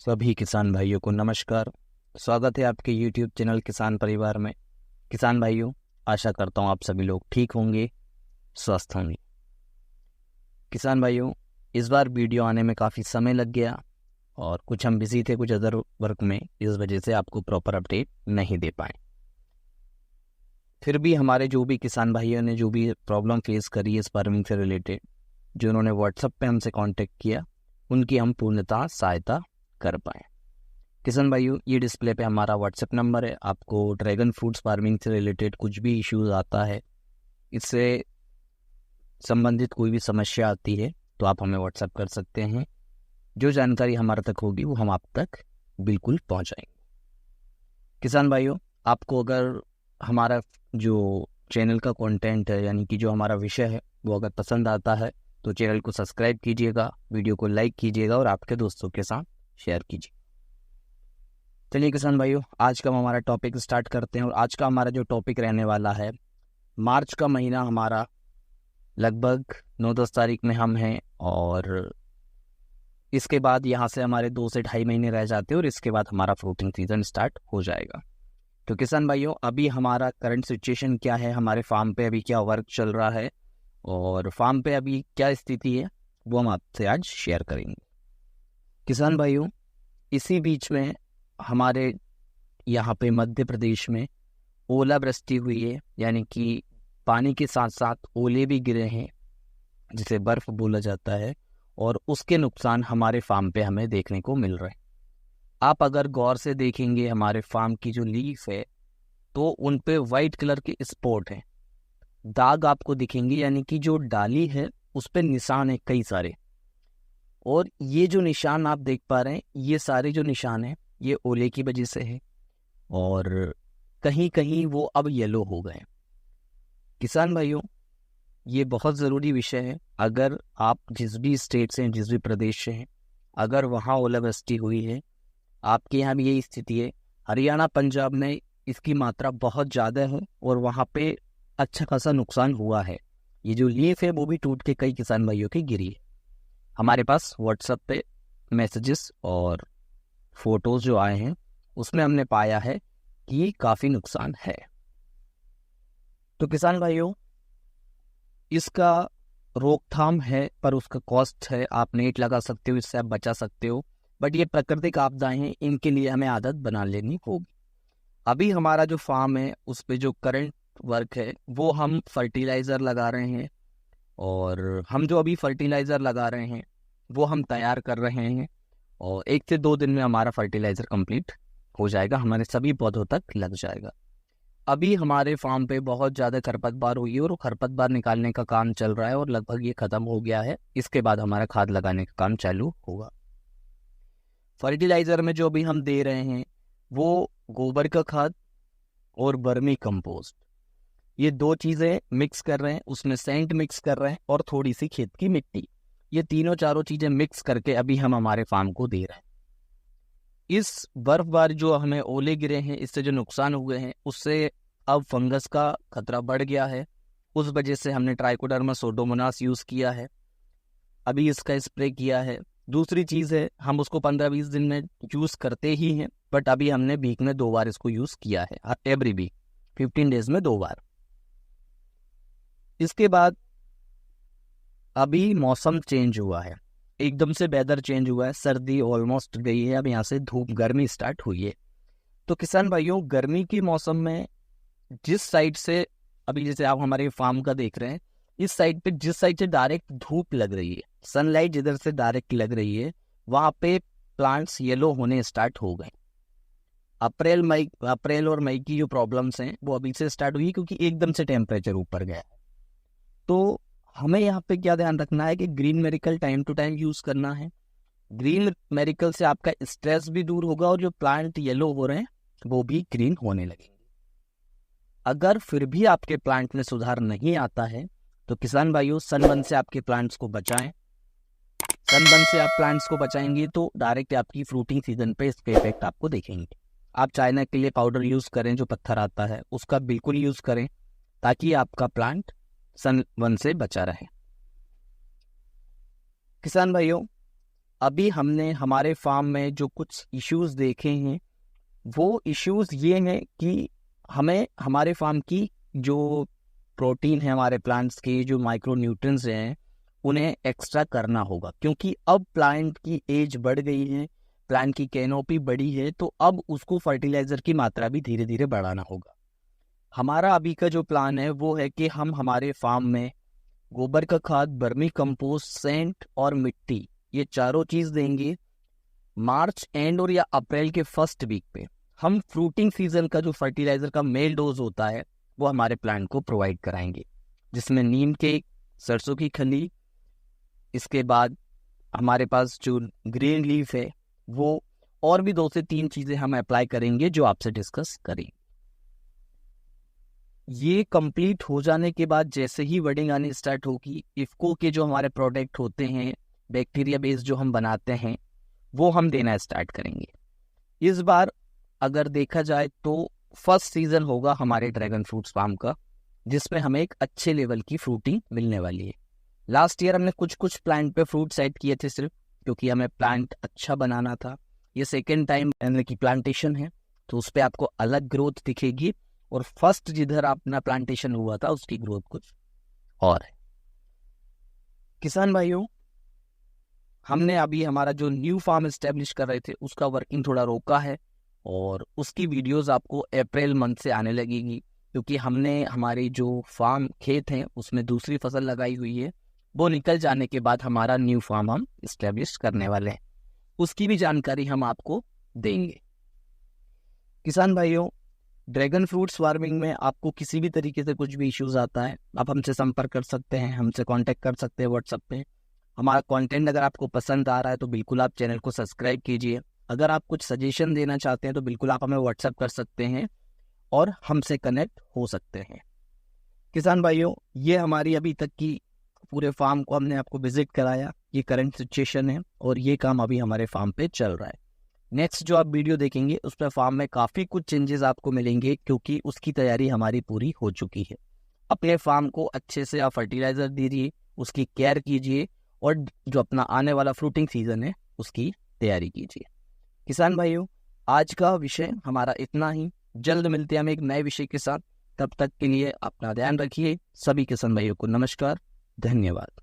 सभी किसान भाइयों को नमस्कार। स्वागत है आपके YouTube चैनल किसान परिवार में। किसान भाइयों, आशा करता हूँ आप सभी लोग ठीक होंगे, स्वस्थ होंगे। किसान भाइयों, इस बार वीडियो आने में काफ़ी समय लग गया और कुछ हम बिजी थे कुछ अदर वर्क में, इस वजह से आपको प्रॉपर अपडेट नहीं दे पाए। फिर भी हमारे जो भी किसान भाइयों ने जो भी प्रॉब्लम फेस करी है इस फार्मिंग से रिलेटेड, जो उन्होंने व्हाट्सएप पे हमसे कांटेक्ट किया, उनकी हम पूर्णतः सहायता कर पाए। किसान भाइयों, ये डिस्प्ले पे हमारा व्हाट्सएप नंबर है। आपको ड्रैगन फ्रूट्स फार्मिंग से रिलेटेड कुछ भी इश्यूज आता है, इससे संबंधित कोई भी समस्या आती है, तो आप हमें व्हाट्सएप कर सकते हैं। जो जानकारी हमारे तक होगी वो हम आप तक बिल्कुल पहुंचाएंगे। किसान भाइयों, आपको अगर हमारा जो चैनल का कंटेंट है, यानी कि जो हमारा विषय है, वो अगर पसंद आता है तो चैनल को सब्सक्राइब कीजिएगा, वीडियो को लाइक कीजिएगा और आपके दोस्तों के साथ शेयर कीजिए। चलिए किसान भाइयों, आज का हम हमारा टॉपिक स्टार्ट करते हैं। और आज का हमारा जो टॉपिक रहने वाला है, मार्च का महीना हमारा लगभग 9-10 तारीख में हम हैं, और इसके बाद यहाँ से हमारे 2 से 2.5 महीने रह जाते हैं और इसके बाद हमारा फ्रूटिंग सीजन स्टार्ट हो जाएगा। तो किसान भाइयों, अभी हमारा करंट सिचुएशन क्या है, हमारे फार्म पे अभी क्या वर्क चल रहा है और फार्म पे अभी क्या स्थिति है, वो हम आपसे आज शेयर करेंगे। किसान भाइयों, इसी बीच में हमारे यहाँ पे मध्य प्रदेश में ओलावृष्टि हुई है, यानी कि पानी के साथ साथ ओले भी गिरे हैं, जिसे बर्फ बोला जाता है, और उसके नुकसान हमारे फार्म पे हमें देखने को मिल रहे हैं। आप अगर गौर से देखेंगे हमारे फार्म की जो लीफ है, तो उन पे वाइट कलर के स्पॉट हैं, दाग आपको दिखेंगे, यानी कि जो डाली है उस पे निशान है कई सारे। और ये जो निशान आप देख पा रहे हैं, ये सारे जो निशान हैं, ये ओले की वजह से है, और कहीं कहीं वो अब येलो हो गए। किसान भाइयों, ये बहुत ज़रूरी विषय है। अगर आप जिस भी स्टेट से हैं, जिस भी प्रदेश से हैं, अगर वहाँ ओलावृष्टि हुई है, आपके यहाँ भी यही स्थिति है, हरियाणा पंजाब में इसकी मात्रा बहुत ज़्यादा है और वहाँ पे अच्छा खासा नुकसान हुआ है। ये जो लीफ है वो भी टूट के कई किसान भाइयों की गिरी है। हमारे पास व्हाट्सएप पे मैसेजेस और फोटोज जो आए हैं, उसमें हमने पाया है कि काफ़ी नुकसान है। तो किसान भाइयों, इसका रोकथाम है, पर उसका कॉस्ट है। आप नेट लगा सकते हो, इससे आप बचा सकते हो, बट ये प्राकृतिक आपदाएं हैं, इनके लिए हमें आदत बना लेनी होगी। अभी हमारा जो फार्म है उस पे जो करंट वर्क है, वो हम फर्टिलाइज़र लगा रहे हैं, और हम जो अभी फर्टिलाइज़र लगा रहे हैं वो हम तैयार कर रहे हैं, और 1 से 2 दिन में हमारा फर्टिलाइज़र कंप्लीट हो जाएगा, हमारे सभी पौधों तक लग जाएगा। अभी हमारे फार्म पे बहुत ज़्यादा खरपतवार हुई है और खरपतवार निकालने का काम चल रहा है, और लगभग ये ख़त्म हो गया है। इसके बाद हमारा खाद लगाने का काम चालू होगा। फर्टिलाइज़र में जो अभी हम दे रहे हैं वो गोबर का खाद और वर्मी कंपोस्ट, ये 2 चीज़ें मिक्स कर रहे हैं, उसमें सेंट मिक्स कर रहे हैं और थोड़ी सी खेत की मिट्टी, ये तीनों चारों चीज़ें मिक्स करके अभी हम हमारे फार्म को दे रहे हैं। इस बर्फबारी जो हमें ओले गिरे हैं, इससे जो नुकसान हुए हैं, उससे अब फंगस का खतरा बढ़ गया है। उस वजह से हमने ट्राइकोडर्मा सूडोमोनास यूज़ किया है, अभी इसका स्प्रे किया है। दूसरी चीज़ है, हम उसको 15-20 दिन में यूज़ करते ही हैं, बट अभी हमने वीक में 2 बार इसको यूज़ किया है, एवरी वीक 15 डेज में 2 बार। इसके बाद अभी मौसम चेंज हुआ है, एकदम से वेदर चेंज हुआ है, सर्दी ऑलमोस्ट गई है, अब यहाँ से धूप गर्मी स्टार्ट हुई है। तो किसान भाइयों, गर्मी के मौसम में जिस साइड से, अभी जैसे आप हमारे फार्म का देख रहे हैं, इस साइड पे जिस साइड से डायरेक्ट धूप लग रही है, सनलाइट जिधर से डायरेक्ट लग रही है, वहाँ पे प्लांट्स येलो होने स्टार्ट हो गए। अप्रैल और मई की जो प्रॉब्लम्स हैं वो अभी से स्टार्ट हुई, क्योंकि एकदम से टेम्परेचर ऊपर गया। तो हमें यहाँ पे क्या ध्यान रखना है कि green medical time to time use करना है। ग्रीन मेडिकल से आपका स्ट्रेस भी दूर होगा और जो प्लांट येलो हो रहे हैं वो भी ग्रीन होने लगेंगे। अगर फिर भी आपके प्लांट में सुधार नहीं आता है, तो किसान भाइयों, सनबर्न से आपके प्लांट्स को बचाएं। सनबर्न से आप प्लांट्स को बचाएंगे तो डायरेक्ट आपकी फ्रूटिंग सीजन पे इसके इफेक्ट आपको देखेंगे। आप चाइना के लिए पाउडर यूज करें, जो पत्थर आता है उसका बिल्कुल यूज करें, ताकि आपका प्लांट सनबर्न से बचा रहे। किसान भाइयों, अभी हमने हमारे फार्म में जो कुछ इश्यूज देखे हैं वो इश्यूज ये हैं कि हमें हमारे फार्म की जो प्रोटीन है, हमारे प्लांट्स के जो माइक्रो न्यूट्रिएंट्स हैं, उन्हें एक्स्ट्रा करना होगा, क्योंकि अब प्लांट की एज बढ़ गई है, प्लांट की कैनोपी बढ़ी है, तो अब उसको फर्टिलाइजर की मात्रा भी धीरे धीरे बढ़ाना होगा। हमारा अभी का जो प्लान है वो है कि हम हमारे फार्म में गोबर का खाद, वर्मी कंपोस्ट, सेंट और मिट्टी, ये चारों चीज देंगे। मार्च एंड और या अप्रैल के फर्स्ट वीक पे हम फ्रूटिंग सीजन का जो फर्टिलाइजर का मेल डोज होता है वो हमारे प्लांट को प्रोवाइड कराएंगे, जिसमें नीम के, सरसों की खली, इसके बाद हमारे पास जो ग्रीन लीफ है वो, और भी 2 से 3 चीजें हम अप्लाई करेंगे जो आपसे डिस्कस करेंगे। ये कंप्लीट हो जाने के बाद जैसे ही वर्डिंग आनी स्टार्ट होगी, इफ्को के जो हमारे प्रोडक्ट होते हैं, बैक्टीरिया बेस जो हम बनाते हैं, वो हम देना स्टार्ट करेंगे। इस बार अगर देखा जाए तो फर्स्ट सीजन होगा हमारे ड्रैगन फ्रूट्स फार्म का, जिसमें हमें एक अच्छे लेवल की फ्रूटिंग मिलने वाली है। लास्ट ईयर हमने कुछ प्लांट पे फ्रूट सेट किए थे सिर्फ, क्योंकि हमें प्लांट अच्छा बनाना था। ये सेकेंड टाइम की प्लांटेशन है, तो उस पर आपको अलग ग्रोथ दिखेगी, और फर्स्ट जिधर अपना प्लांटेशन हुआ था उसकी ग्रोथ कुछ और है। किसान भाइयों, हमने अभी हमारा जो न्यू फार्म एस्टेब्लिश कर रहे थे उसका वर्किंग थोड़ा रोका है, और उसकी वीडियोस आपको अप्रैल मंथ से आने लगेगी, क्योंकि हमने हमारी जो फार्म खेत हैं उसमें दूसरी फसल लगाई हुई है। वो निकल जाने के बाद हमारा न्यू फार्म हम एस्टेब्लिश करने वाले हैं, उसकी भी जानकारी हम आपको देंगे। किसान भाइयों, ड्रैगन फ्रूट्स फार्मिंग में आपको किसी भी तरीके से कुछ भी इश्यूज आता है, आप हमसे संपर्क कर सकते हैं, हमसे कांटेक्ट कर सकते हैं व्हाट्सएप पे। हमारा कंटेंट अगर आपको पसंद आ रहा है तो बिल्कुल आप चैनल को सब्सक्राइब कीजिए। अगर आप कुछ सजेशन देना चाहते हैं तो बिल्कुल आप हमें व्हाट्सएप कर सकते हैं और हमसे कनेक्ट हो सकते हैं। किसान भाइयों, ये हमारी अभी तक की पूरे फार्म को हमने आपको विजिट कराया, ये करंट सिचुएशन है और ये काम अभी हमारे फार्म पे चल रहा है। नेक्स्ट जो आप वीडियो देखेंगे उस पर फार्म में काफ़ी कुछ चेंजेस आपको मिलेंगे, क्योंकि उसकी तैयारी हमारी पूरी हो चुकी है। अपने फार्म को अच्छे से आप फर्टिलाइजर दीजिए, उसकी केयर कीजिए, और जो अपना आने वाला फ्रूटिंग सीजन है उसकी तैयारी कीजिए। किसान भाइयों, आज का विषय हमारा इतना ही। जल्द मिलते हैं हम एक नए विषय के साथ। तब तक के लिए अपना ध्यान रखिए। सभी किसान भाइयों को नमस्कार, धन्यवाद।